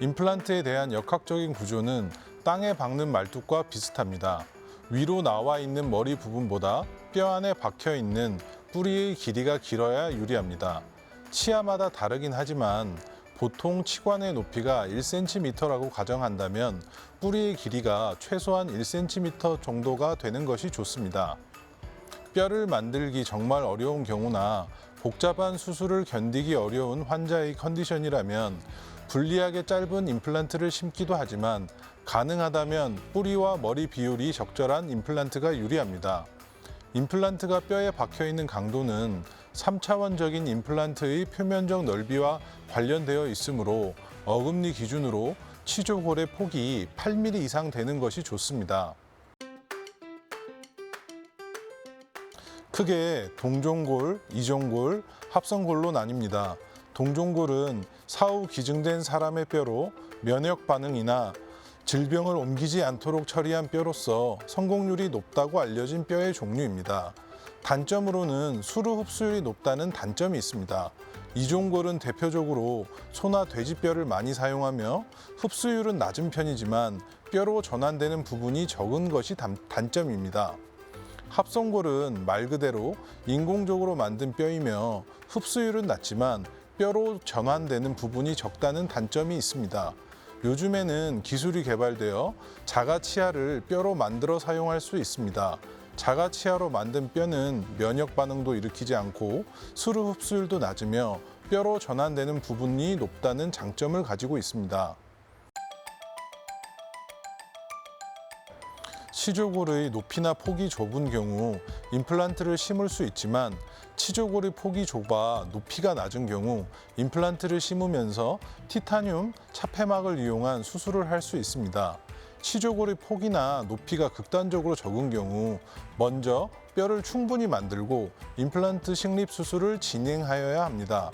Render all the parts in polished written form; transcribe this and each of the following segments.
임플란트에 대한 역학적인 구조는 땅에 박는 말뚝과 비슷합니다. 위로 나와 있는 머리 부분보다 뼈 안에 박혀 있는 뿌리의 길이가 길어야 유리합니다. 치아마다 다르긴 하지만 보통 치관의 높이가 1cm라고 가정한다면 뿌리의 길이가 최소한 1cm 정도가 되는 것이 좋습니다. 뼈를 만들기 정말 어려운 경우나 복잡한 수술을 견디기 어려운 환자의 컨디션이라면 불리하게 짧은 임플란트를 심기도 하지만 가능하다면 뿌리와 머리 비율이 적절한 임플란트가 유리합니다. 임플란트가 뼈에 박혀 있는 강도는 3차원적인 임플란트의 표면적 넓이와 관련되어 있으므로 어금니 기준으로 치조골의 폭이 8mm 이상 되는 것이 좋습니다. 크게 동종골, 이종골, 합성골로 나뉩니다. 동종골은 사후 기증된 사람의 뼈로 면역 반응이나 질병을 옮기지 않도록 처리한 뼈로서 성공률이 높다고 알려진 뼈의 종류입니다. 단점으로는 수루 흡수율이 높다는 단점이 있습니다. 이종골은 대표적으로 소나 돼지뼈를 많이 사용하며 흡수율은 낮은 편이지만 뼈로 전환되는 부분이 적은 것이 단점입니다. 합성골은 말 그대로 인공적으로 만든 뼈이며 흡수율은 낮지만 뼈로 전환되는 부분이 적다는 단점이 있습니다. 요즘에는 기술이 개발되어 자가치아를 뼈로 만들어 사용할 수 있습니다. 자가치아로 만든 뼈는 면역 반응도 일으키지 않고 수루 흡수율도 낮으며 뼈로 전환되는 부분이 높다는 장점을 가지고 있습니다. 치조골의 높이나 폭이 좁은 경우 임플란트를 심을 수 있지만 치조골의 폭이 좁아 높이가 낮은 경우 임플란트를 심으면서 티타늄 차폐막을 이용한 수술을 할 수 있습니다. 치조골의 폭이나 높이가 극단적으로 적은 경우 먼저 뼈를 충분히 만들고 임플란트 식립 수술을 진행하여야 합니다.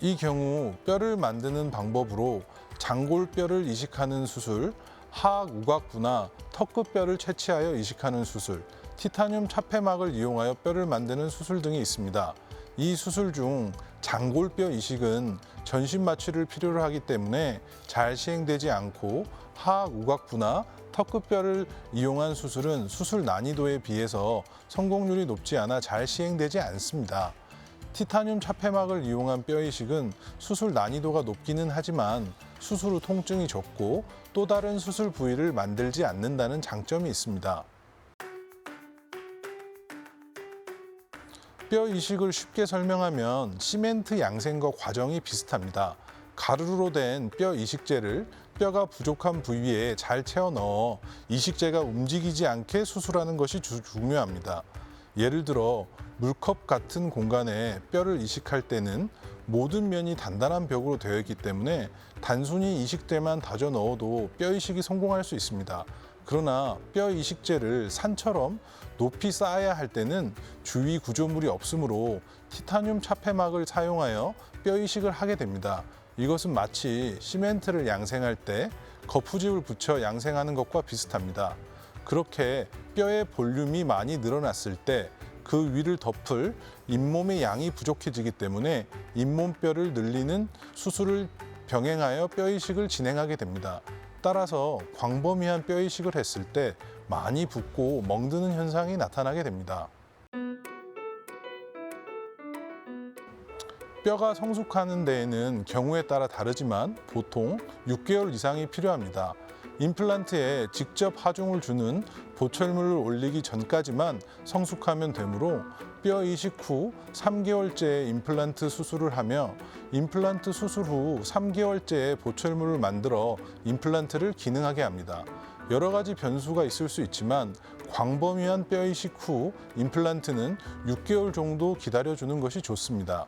이 경우 뼈를 만드는 방법으로 장골뼈를 이식하는 수술, 하악 우각부나 턱끝뼈를 채취하여 이식하는 수술, 티타늄 차폐막을 이용하여 뼈를 만드는 수술 등이 있습니다. 이 수술 중 장골뼈 이식은 전신 마취를 필요로 하기 때문에 잘 시행되지 않고 하악 우각부나 턱끝뼈를 이용한 수술은 수술 난이도에 비해서 성공률이 높지 않아 잘 시행되지 않습니다. 티타늄 차폐막을 이용한 뼈 이식은 수술 난이도가 높기는 하지만 수술 후 통증이 적고 또 다른 수술 부위를 만들지 않는다는 장점이 있습니다. 뼈 이식을 쉽게 설명하면 시멘트 양생과 과정이 비슷합니다. 가루로 된 뼈 이식제를 뼈가 부족한 부위에 잘 채워 넣어 이식제가 움직이지 않게 수술하는 것이 중요합니다. 예를 들어 물컵 같은 공간에 뼈를 이식할 때는 모든 면이 단단한 벽으로 되어 있기 때문에 단순히 이식제만 다져 넣어도 뼈 이식이 성공할 수 있습니다. 그러나 뼈 이식제를 산처럼 높이 쌓아야 할 때는 주위 구조물이 없으므로 티타늄 차폐막을 사용하여 뼈 이식을 하게 됩니다. 이것은 마치 시멘트를 양생할 때 거푸집을 붙여 양생하는 것과 비슷합니다. 그렇게 뼈의 볼륨이 많이 늘어났을 때 그 위를 덮을 잇몸의 양이 부족해지기 때문에 잇몸뼈를 늘리는 수술을 병행하여 뼈 이식을 진행하게 됩니다. 따라서 광범위한 뼈 이식을 했을 때 많이 붓고 멍드는 현상이 나타나게 됩니다. 뼈가 성숙하는 데에는 경우에 따라 다르지만 보통 6개월 이상이 필요합니다. 임플란트에 직접 하중을 주는 보철물을 올리기 전까지만 성숙하면 되므로 뼈 이식 후 3개월째에 임플란트 수술을 하며 임플란트 수술 후 3개월째에 보철물을 만들어 임플란트를 기능하게 합니다. 여러 가지 변수가 있을 수 있지만 광범위한 뼈 이식 후 임플란트는 6개월 정도 기다려주는 것이 좋습니다.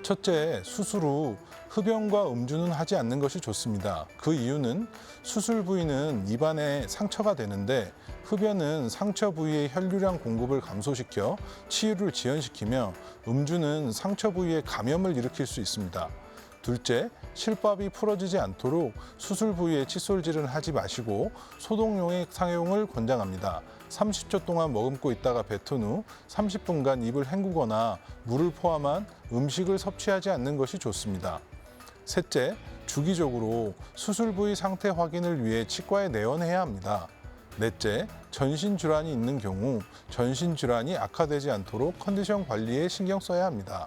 첫째, 수술 후 흡연과 음주는 하지 않는 것이 좋습니다. 그 이유는 수술 부위는 입안에 상처가 되는데 흡연은 상처 부위의 혈류량 공급을 감소시켜 치유를 지연시키며 음주는 상처 부위에 감염을 일으킬 수 있습니다. 둘째, 실밥이 풀어지지 않도록 수술 부위에 칫솔질은 하지 마시고 소독용액 사용을 권장합니다. 30초 동안 머금고 있다가 뱉은 후 30분간 입을 헹구거나 물을 포함한 음식을 섭취하지 않는 것이 좋습니다. 셋째, 주기적으로 수술 부위 상태 확인을 위해 치과에 내원해야 합니다. 넷째, 전신 질환이 있는 경우 전신 질환이 악화되지 않도록 컨디션 관리에 신경 써야 합니다.